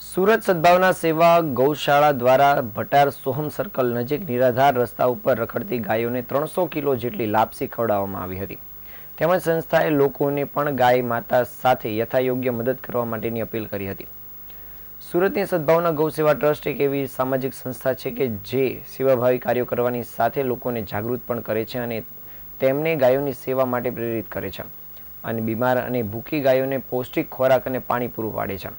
સુરત સદભાવના સેવા ગૌશાળા દ્વારા ભટાર સોહમ સર્કલ નજીક નિરાધાર રસ્તા ઉપર રખડતી ગાયોને 300 કિલો જેટલી લાપસી ખવડાવવામાં આવી હતી. તેમજ સંસ્થાએ લોકોને પણ ગાય માતા સાથે યથાયોગ્ય મદદ કરવા માટેની અપીલ કરી હતી. સુરતની સદભાવના ગૌસેવા ટ્રસ્ટ એક એવી સામાજિક સંસ્થા છે કે જે સેવાભાવી કાર્યો કરવાની સાથે લોકોને જાગૃત પણ કરે છે અને તેમને ગાયોની સેવા માટે પ્રેરિત કરે છે અને બીમાર અને ભૂખી ગાયોને પૌષ્ટિક ખોરાક અને પાણી પૂરું પાડે છે.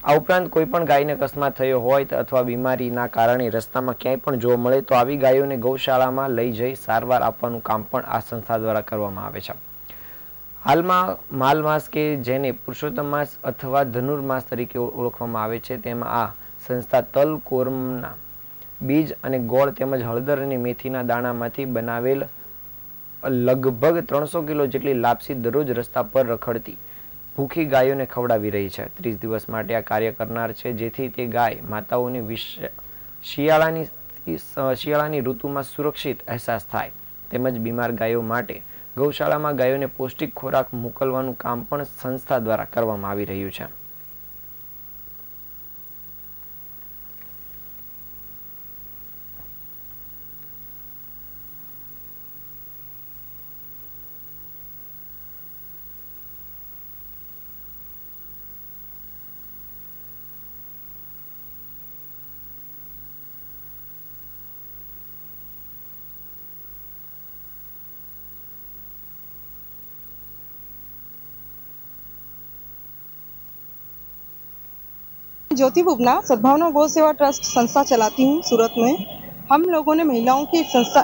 આ ઉપરાંત કોઈપણ ગાયને અકસ્માત થયો હોય અથવા બીમારીના કારણે રસ્તામાં ક્યાંય પણ જોવા મળે તો આવી ગાયોને ગૌશાળામાં લઈ જઈ સારવાર આપવાનું કામ પણ આ સંસ્થા દ્વારા કરવામાં આવે છે. હાલમાં માલ માસ કે જેને પુરુષોત્તમ માસ અથવા ધનુર્માસ તરીકે ઓળખવામાં આવે છે, તેમાં આ સંસ્થા તલ, કોરમના બીજ અને ગોળ તેમજ હળદર અને મેથીના દાણામાંથી બનાવેલ લગભગ 300 કિલો જેટલી લાપસી દરરોજ રસ્તા પર રખડતી ભૂખી ગાયોને ખવડાવી રહી છે. 30 દિવસ માટે આ કાર્ય કરનાર છે, જેથી તે ગાય માતાઓને શિયાળાની ઋતુમાં સુરક્ષિત અહેસાસ થાય તેમજ બીમાર ગાયો માટે ગૌશાળામાં ગાયોને પૌષ્ટિક ખોરાક મોકલવાનું કામ પણ સંસ્થા દ્વારા કરવામાં આવી રહ્યું છે. ज्योति बुबना सद्भावना गौ सेवा ट्रस्ट संस्था चलाती हूँ सूरत में। हम लोगों ने महिलाओं की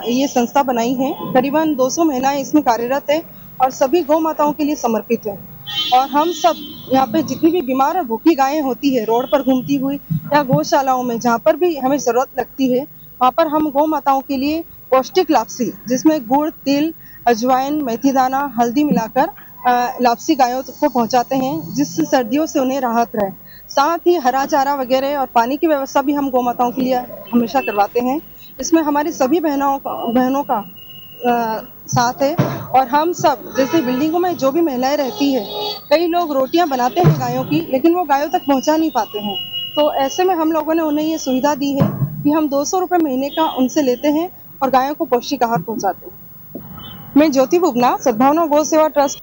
ये संस्था बनाई है। करीबन 200 महिलाएं इसमें कार्यरत है और सभी गौ माताओं के लिए समर्पित है। और हम सब यहाँ पे जितनी भी बीमार और भूखी गायें होती है रोड पर घूमती हुई या गौशालाओं में जहाँ पर भी हमें जरूरत लगती है, वहाँ पर हम गौ माताओं के लिए पौष्टिक लापसी जिसमें गुड़, तिल, अजवाइन, मेथी दाना, हल्दी मिलाकर लापसी गायों को पहुँचाते हैं, जिससे सर्दियों से उन्हें राहत रहे। साथ ही हरा चारा वगैरह और पानी की व्यवस्था भी हम गौ माताओं के लिए हमेशा करवाते हैं। इसमें हमारी सभी बहनों का साथ है। और हम सब जैसे बिल्डिंगों में जो भी महिलाएं रहती है, कई लोग रोटियां बनाते हैं गायों की, लेकिन वो गायों तक पहुंचा नहीं पाते हैं। तो ऐसे में हम लोगों ने उन्हें ये सुविधा दी है कि हम 200 रुपये महीने का उनसे लेते हैं और गायों को पौष्टिक आहार पहुंचाते हैं। मैं ज्योति बुबना सद्भावना गौ सेवा ट्रस्ट